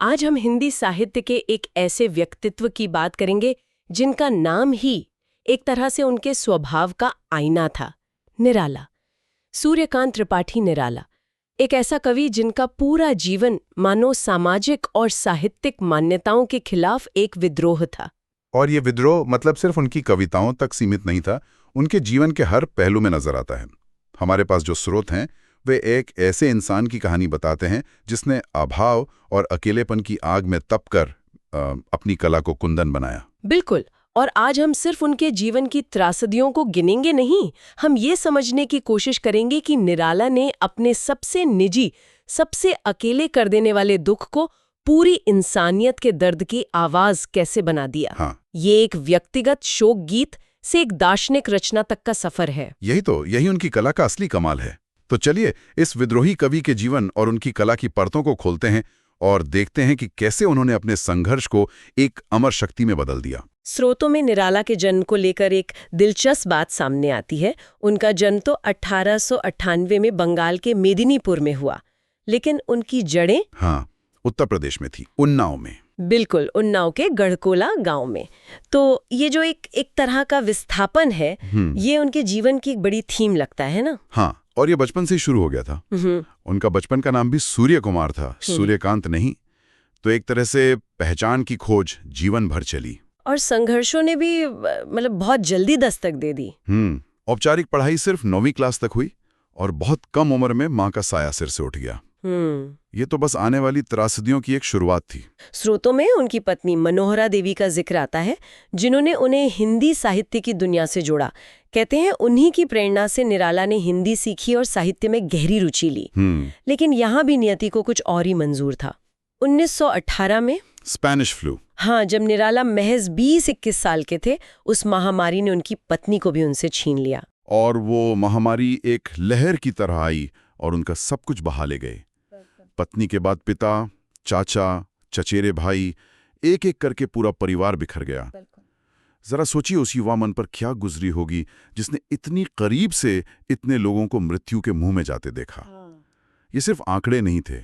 आज हम हिंदी साहित्य के एक ऐसे व्यक्तित्व की बात करेंगे जिनका नाम ही एक तरह से उनके स्वभाव का आईना था, निराला। सूर्यकांत त्रिपाठी निराला, एक ऐसा कवि जिनका पूरा जीवन मानो सामाजिक और साहित्यिक मान्यताओं के खिलाफ एक विद्रोह था। और ये विद्रोह मतलब सिर्फ उनकी कविताओं तक सीमित नहीं था, उनके जीवन के हर पहलू में नजर आता है। हमारे पास जो स्रोत हैं वे एक ऐसे इंसान की कहानी बताते हैं जिसने अभाव और अकेलेपन की आग में तपकर अपनी कला को कुंदन बनाया। बिल्कुल। और आज हम सिर्फ उनके जीवन की त्रासदियों को गिनेंगे नहीं, हम ये समझने की कोशिश करेंगे कि निराला ने अपने सबसे निजी, सबसे अकेले कर देने वाले दुख को पूरी इंसानियत के दर्द की आवाज कैसे बना दिया। हाँ। ये एक व्यक्तिगत शोक गीत से एक दार्शनिक रचना तक का सफर है। यही उनकी कला का असली कमाल है। तो चलिए इस विद्रोही कवि के जीवन और उनकी कला की परतों को खोलते हैं और देखते हैं कि कैसे उन्होंने अपने संघर्ष को एक अमर शक्ति में बदल दिया। स्रोतों में निराला के जन्म को लेकर एक दिलचस्प बात सामने आती है। उनका जन्म तो 1898 में बंगाल के मेदिनीपुर में हुआ, लेकिन उनकी जड़ें उत्तर प्रदेश में थी, उन्नाव में। बिल्कुल, उन्नाव के गढ़कोला गांव में। तो ये जो एक तरह का विस्थापन है, ये उनके जीवन की एक बड़ी थीम लगता है ना। हाँ, और ये बचपन से ही शुरू हो गया था। उनका बचपन का नाम भी सूर्य कुमार था, सूर्यकांत नहीं। तो एक तरह से पहचान की खोज जीवन भर चली और संघर्षों ने भी मतलब बहुत जल्दी दस्तक दे दी। औपचारिक पढ़ाई सिर्फ 9वीं क्लास तक हुई और बहुत कम उम्र में माँ का साया सिर से उठ गया। ये तो बस आने वाली त्रासदियों की एक शुरुआत थी। स्रोतों में उनकी पत्नी मनोहरा देवी का जिक्र आता है, जिन्होंने उन्हें हिंदी साहित्य की दुनिया से जोड़ा। कहते हैं उन्हीं की प्रेरणा से निराला ने हिंदी सीखी और साहित्य में गहरी रुचि ली। लेकिन यहाँ भी नियति को कुछ और ही मंजूर था। 1918 में स्पेनिश फ्लू। हाँ, जब निराला महज 20-21 साल के थे, उस महामारी ने उनकी पत्नी को भी उनसे छीन लिया। और वो महामारी एक लहर की तरह आई और उनका सब कुछ बहा ले गए। पत्नी के बाद पिता, चाचा, चचेरे भाई, एक एक करके पूरा परिवार बिखर गया। जरा सोचिए उस युवा मन पर क्या गुजरी होगी जिसने इतनी करीब से इतने लोगों को मृत्यु के मुंह में जाते देखा। ये सिर्फ आंकड़े नहीं थे,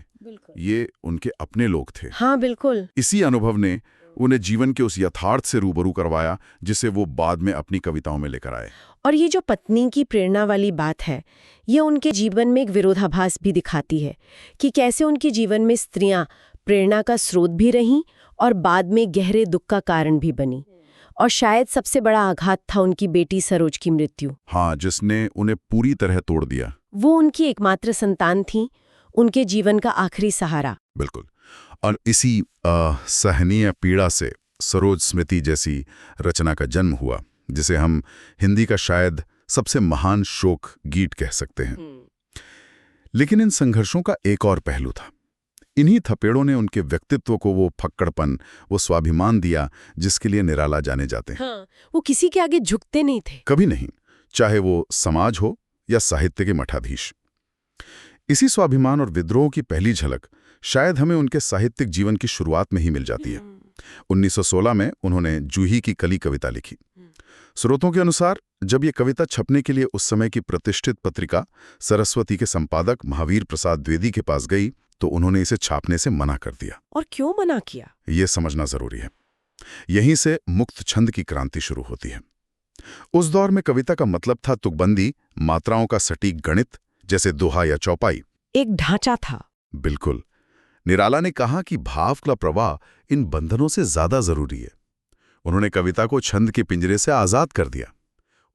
ये उनके अपने लोग थे। हाँ, बिल्कुल। इसी अनुभव ने उन्हें जीवन के उस यथार्थ से रूबरू करवाया जिसे वो बाद में अपनी कविताओं में लेकर आए। और ये जो पत्नी की प्रेरणा वाली बात है, ये उनके जीवन में एक विरोधाभास भी दिखाती है कि कैसे उनके जीवन में स्त्रियां प्रेरणा का स्रोत भी रहीं और बाद में गहरे दुख का कारण भी बनी। और शायद सबसे बड़ा आघात था उनकी बेटी सरोज की मृत्यु। हाँ, जिसने उन्हें पूरी तरह तोड़ दिया। वो उनकी एकमात्र संतान थी, उनके जीवन का आखिरी सहारा। बिल्कुल। और इसी सहनीय पीड़ा से सरोज स्मृति जैसी रचना का जन्म हुआ, जिसे हम हिंदी का शायद सबसे महान शोक गीत कह सकते हैं। लेकिन इन संघर्षों का एक और पहलू था। इन्हीं थपेड़ों ने उनके व्यक्तित्व को वो फक्कड़पन, वो स्वाभिमान दिया जिसके लिए निराला जाने जाते हैं। हाँ, वो किसी के आगे झुकते नहीं थे, कभी नहीं, चाहे वो समाज हो या साहित्य के मठाधीश। इसी स्वाभिमान और विद्रोह की पहली झलक शायद हमें उनके साहित्यिक जीवन की शुरुआत में ही मिल जाती है। 1916 में उन्होंने जूही की कली कविता लिखी। स्रोतों के अनुसार जब ये कविता छपने के लिए उस समय की प्रतिष्ठित पत्रिका सरस्वती के संपादक महावीर प्रसाद द्विवेदी के पास गई, तो उन्होंने इसे छापने से मना कर दिया। और क्यों मना किया, ये समझना जरूरी है। यहीं से मुक्त छंद की क्रांति शुरू होती है। उस दौर में कविता का मतलब था तुकबंदी, मात्राओं का सटीक गणित, जैसे दोहा या चौपाई। एक ढांचा था। बिल्कुल। निराला ने कहा कि भाव का प्रवाह इन बंधनों से ज्यादा जरूरी है। उन्होंने कविता को छंद के पिंजरे से आजाद कर दिया।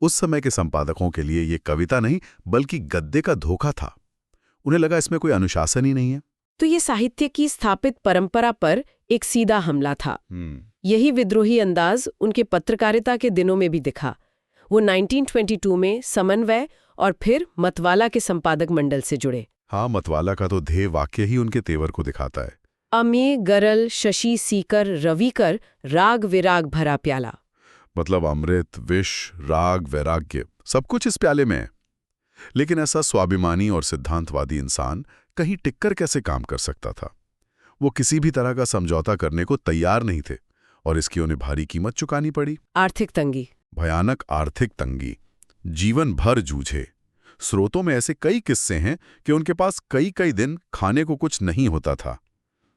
उस समय के संपादकों के लिए ये कविता नहीं बल्कि गद्य का धोखा था। उन्हें लगा इसमें कोई अनुशासन ही नहीं है। तो ये साहित्य की स्थापित परंपरा पर एक सीधा हमला था। यही विद्रोही अंदाज उनके पत्रकारिता के दिनों में भी दिखा। वो 1922 में समन्वय और फिर मतवाला के संपादक मंडल से जुड़े। हाँ, मतवाला का तो ध्येय वाक्य ही उनके तेवर को दिखाता है। अमे गरल शशि सीकर रविकर राग विराग भरा प्याला। मतलब अमृत, विष, राग, वैराग्य सब कुछ इस प्याले में है। लेकिन ऐसा स्वाभिमानी और सिद्धांतवादी इंसान कहीं टिककर कैसे काम कर सकता था? वो किसी भी तरह का समझौता करने को तैयार नहीं थे और इसकी उन्हें भारी कीमत चुकानी पड़ी। आर्थिक तंगी, भयानक आर्थिक तंगी, जीवन भर जूझे। स्रोतों में ऐसे कई किस्से हैं कि उनके पास कई कई दिन खाने को कुछ नहीं होता था।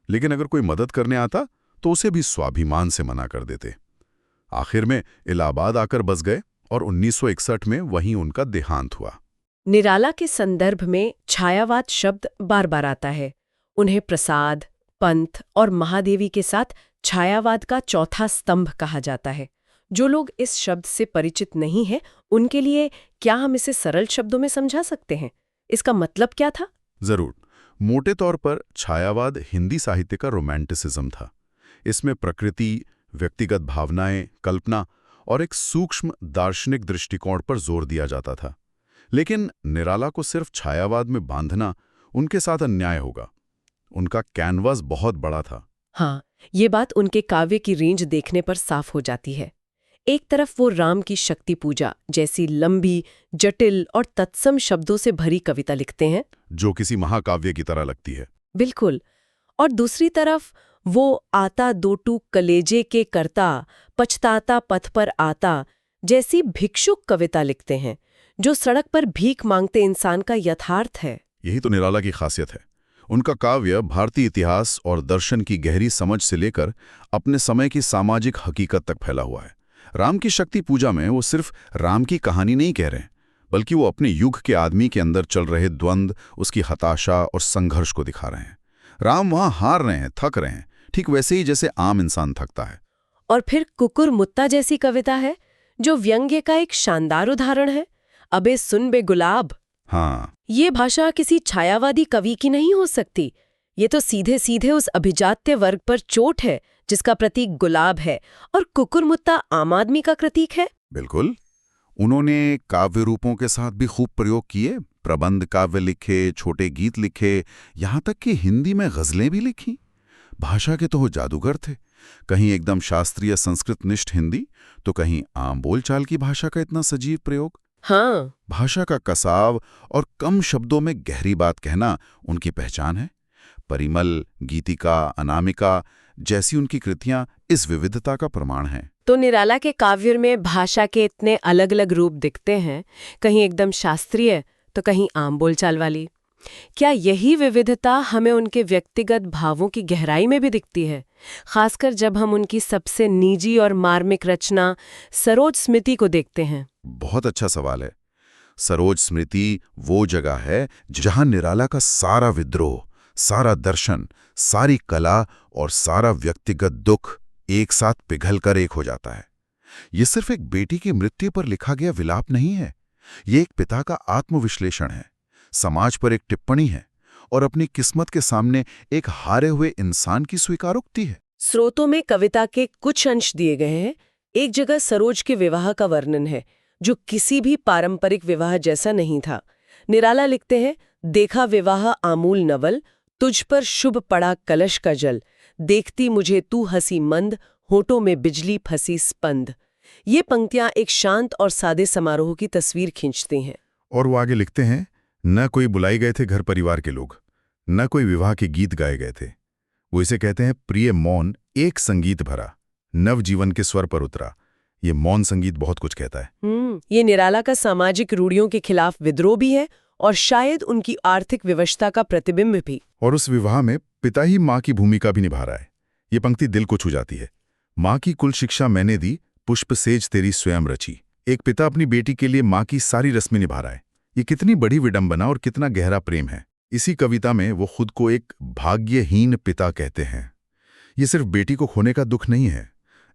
लेकिन अगर कोई मदद करने आता तो उसे भी स्वाभिमान से मना कर देते। आखिर में इलाहाबाद आकर बस गए और 1961 में वहीं उनका देहांत हुआ। निराला के संदर्भ में छायावाद शब्द बार बार आता है। उन्हें प्रसाद, पंथ और महादेवी के साथ छायावाद का चौथा स्तंभ कहा जाता है। जो लोग इस शब्द से परिचित नहीं हैं, उनके लिए क्या हम इसे सरल शब्दों में समझा सकते हैं? इसका मतलब क्या था? जरूर। मोटे तौर पर छायावाद हिंदी साहित्य का रोमांटिसिज्म था। इसमें प्रकृति, व्यक्तिगत भावनाएं, कल्पना और एक सूक्ष्म दार्शनिक दृष्टिकोण पर जोर दिया जाता था। लेकिन निराला को सिर्फ छायावाद में बांधना उनके साथ अन्याय होगा। उनका कैनवास बहुत बड़ा था। हाँ, ये बात उनके काव्य की रेंज देखने पर साफ हो जाती है। एक तरफ वो राम की शक्ति पूजा जैसी लंबी, जटिल और तत्सम शब्दों से भरी कविता लिखते हैं, जो किसी महाकाव्य की तरह लगती है। बिल्कुल। और दूसरी तरफ वो आता दोटू कलेजे के करता, पछताता पथ पर आता जैसी भिक्षुक कविता लिखते हैं, जो सड़क पर भीख मांगते इंसान का यथार्थ है। यही तो निराला की खासियत है। उनका काव्य भारतीय इतिहास और दर्शन की गहरी समझ से लेकर अपने समय की सामाजिक हकीकत तक फैला हुआ है। राम की शक्ति पूजा में वो सिर्फ राम की कहानी नहीं कह रहे, बल्कि वो अपने युग के आदमी के अंदर चल रहे द्वंद्व, उसकी हताशा और संघर्ष को दिखा रहे हैं। राम वहां हार रहे हैं, थक रहे हैं, ठीक वैसे ही जैसे आम इंसान थकता है। और फिर कुकुर मुत्ता जैसी कविता है, जो व्यंग्य का एक शानदार उदाहरण है। अबे सुन बे गुलाब। हाँ, ये भाषा किसी छायावादी कवि की नहीं हो सकती। ये तो सीधे सीधे उस अभिजात्य वर्ग पर चोट है जिसका प्रतीक गुलाब है, और कुकुरमुत्ता आम आदमी का प्रतीक है। बिल्कुल। उन्होंने काव्य रूपों के साथ भी खूब प्रयोग किए। प्रबंध काव्य लिखे, छोटे गीत लिखे, यहाँ तक कि हिंदी में गजलें भी लिखी। भाषा के तो वो जादूगर थे। कहीं एकदम शास्त्रीय संस्कृतनिष्ठ हिंदी, तो कहीं आम बोलचाल की भाषा का इतना सजीव प्रयोग। हाँ, भाषा का कसाव और कम शब्दों में गहरी बात कहना उनकी पहचान है। परिमल, गीतिका, अनामिका जैसी उनकी कृतियां इस विविधता का प्रमाण हैं। तो निराला के काव्य में भाषा के इतने अलग अलग रूप दिखते हैं, कहीं एकदम शास्त्रीय तो कहीं आम बोलचाल वाली। क्या यही विविधता हमें उनके व्यक्तिगत भावों की गहराई में भी दिखती है, खासकर जब हम उनकी सबसे निजी और मार्मिक रचना सरोज स्मृति को देखते हैं? बहुत अच्छा सवाल है। सरोज स्मृति वो जगह है जहां निराला का सारा विद्रोह, सारा दर्शन, सारी कला और सारा व्यक्तिगत दुख एक साथ पिघलकर एक हो जाता है। ये सिर्फ एक बेटी की मृत्यु पर लिखा गया विलाप नहीं है। ये एक पिता का आत्मविश्लेषण है, समाज पर एक टिप्पणी है और अपनी किस्मत के सामने एक हारे हुए इंसान की स्वीकारोक्ति है। स्रोतों में कविता के कुछ अंश दिए गए हैं। एक जगह सरोज के विवाह का वर्णन है, जो किसी भी पारंपरिक विवाह जैसा नहीं था। निराला लिखते हैं, देखा विवाह आमूल नवल, तुझ पर शुभ पड़ा कलश का जल, देखती मुझे तू हंसी मंद, होठों में बिजली फंसी स्पंद। ये पंक्तियां एक शांत और सादे समारोह की तस्वीर खींचती हैं। और वो आगे लिखते हैं, न कोई बुलाई गए थे घर परिवार के लोग, न कोई विवाह के गीत गाए गए थे। वो इसे कहते हैं प्रिय मौन एक संगीत भरा, नव जीवन के स्वर पर उतरा। ये मौन संगीत बहुत कुछ कहता है। ये निराला का सामाजिक रूढ़ियों के खिलाफ विद्रोह भी है और शायद उनकी आर्थिक विवशता का प्रतिबिंब भी। और उस विवाह में पिता ही माँ की भूमिका भी निभा रहा है। ये पंक्ति दिल को छू जाती है। माँ की कुल शिक्षा मैंने दी, पुष्प सेज तेरी स्वयं रची। एक पिता अपनी बेटी के लिए माँ की सारी रस्में निभा रहा है। ये कितनी बड़ी विडंबना और कितना गहरा प्रेम है। इसी कविता में वो खुद को एक भाग्यहीन पिता कहते हैं। ये सिर्फ बेटी को खोने का दुख नहीं है,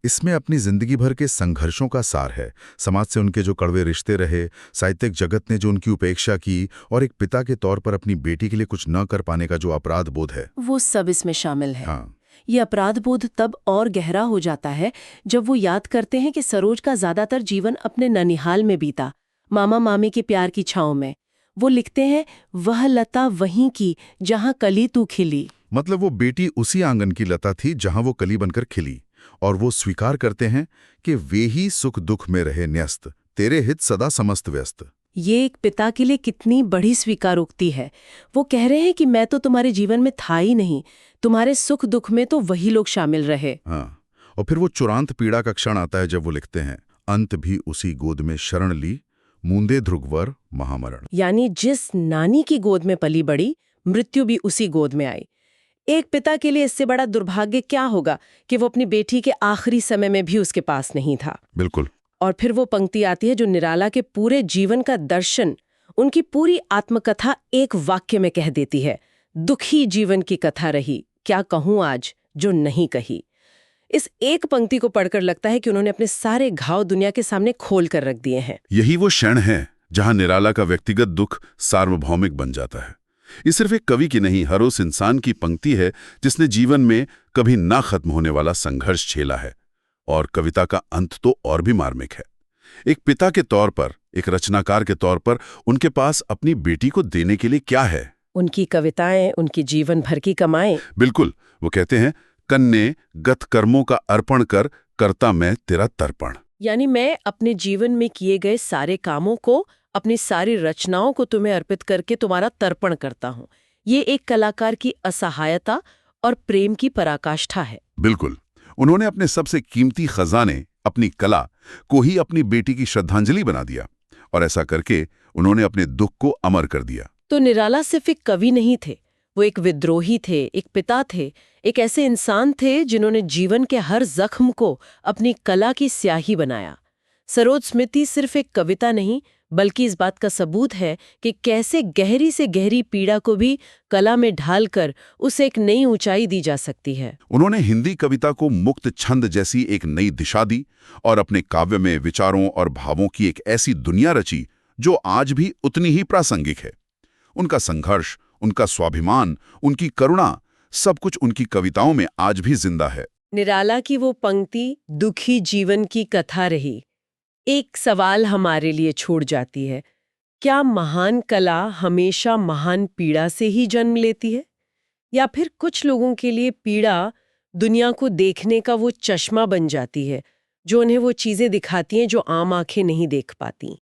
इसमें अपनी जिंदगी भर के संघर्षों का सार है। समाज से उनके जो कड़वे रिश्ते रहे, साहित्यिक जगत ने जो उनकी उपेक्षा की, और एक पिता के तौर पर अपनी बेटी के लिए कुछ न कर पाने का जो अपराध बोध है, वो सब इसमें शामिल है। हाँ। ये अपराध बोध तब और गहरा हो जाता है जब वो याद करते हैं कि सरोज का ज्यादातर जीवन अपने ननिहाल में बीता, मामा मामी के प्यार की छांव में। वो लिखते हैं, वह लता वहीं की जहां कली तू खिली। मतलब वो बेटी उसी आंगन की लता थी जहां वो कली बनकर खिली, और वो स्वीकार करते हैं कि वे ही सुख दुख में रहे न्यस्त, तेरे हित सदा समस्त व्यस्त। ये एक पिता के लिए कितनी बड़ी स्वीकारोक्ति है। वो कह रहे हैं कि मैं तो तुम्हारे जीवन में था ही नहीं, तुम्हारे सुख दुख में तो वही लोग शामिल रहे। हाँ, और फिर वो चुरांत पीड़ा का क्षण आता है जब वो लिखते हैं, अंत भी उसी गोद में शरण ली, मूंदे ध्रुगवर महामरण। यानी जिस नानी की गोद में पली बड़ी, मृत्यु भी उसी गोद में आई। एक पिता के लिए इससे बड़ा दुर्भाग्य क्या होगा कि वो अपनी बेटी के आखिरी समय में भी उसके पास नहीं था। बिल्कुल। और फिर वो पंक्ति आती है जो निराला के पूरे जीवन का दर्शन, उनकी पूरी आत्मकथा एक वाक्य में कह देती है, दुखी जीवन की कथा रही, क्या कहूं आज जो नहीं कही। इस एक पंक्ति को पढ़कर लगता है कि उन्होंने अपने सारे घाव दुनिया के सामने खोल कर रख दिए हैं। यही वो क्षण है जहां निराला का व्यक्तिगत दुख सार्वभौमिक बन जाता है। ये सिर्फ एक कवि की नहीं, हर उस इंसान की पंक्ति है जिसने जीवन में कभी ना खत्म होने वाला संघर्ष झेला है। और कविता का अंत तो और भी मार्मिक है। एक पिता के तौर पर, एक रचनाकार के तौर पर उनके पास अपनी बेटी को देने के लिए क्या है? उनकी कविताएं, उनकी जीवन भर की कमाएं। बिल्कुल। वो कहते हैं, कन्ने गत कर्मों का अर्पण कर, करता मैं तेरा तर्पण। यानी मैं अपने जीवन में किए गए सारे कामों को, अपनी सारी रचनाओं को तुम्हें अर्पित करके तुम्हारा तर्पण करता हूँ। ये एक कलाकार की असहायता और प्रेम की पराकाष्ठा है। बिल्कुल। उन्होंने अपने सबसे कीमती खजाने, अपनी कला को ही अपनी बेटी की श्रद्धांजलि बना दिया, और ऐसा करके उन्होंने अपने दुख को अमर कर दिया। तो निराला सिर्फ एक कवि नहीं थे, वो एक विद्रोही थे, एक पिता थे, एक ऐसे इंसान थे जिन्होंने जीवन के हर जख्म को अपनी कला की स्याही बनाया। सरोद स्मृति सिर्फ एक कविता नहीं, बल्कि इस बात का सबूत है कि कैसे गहरी से गहरी पीड़ा को भी कला में ढालकर उसे एक नई ऊंचाई दी जा सकती है। उन्होंने हिंदी कविता को मुक्त छंद जैसी एक नई दिशा दी और अपने काव्य में विचारों और भावों की एक ऐसी दुनिया रची जो आज भी उतनी ही प्रासंगिक है। उनका संघर्ष, उनका स्वाभिमान, उनकी करुणा, सब कुछ उनकी कविताओं में आज भी जिंदा है। निराला की वो पंक्ति, दुखी जीवन की कथा रही, एक सवाल हमारे लिए छोड़ जाती है, क्या महान कला हमेशा महान पीड़ा से ही जन्म लेती है? या फिर कुछ लोगों के लिए पीड़ा दुनिया को देखने का वो चश्मा बन जाती है, जो उन्हें वो चीजें दिखाती हैं जो आम आंखें नहीं देख पाती?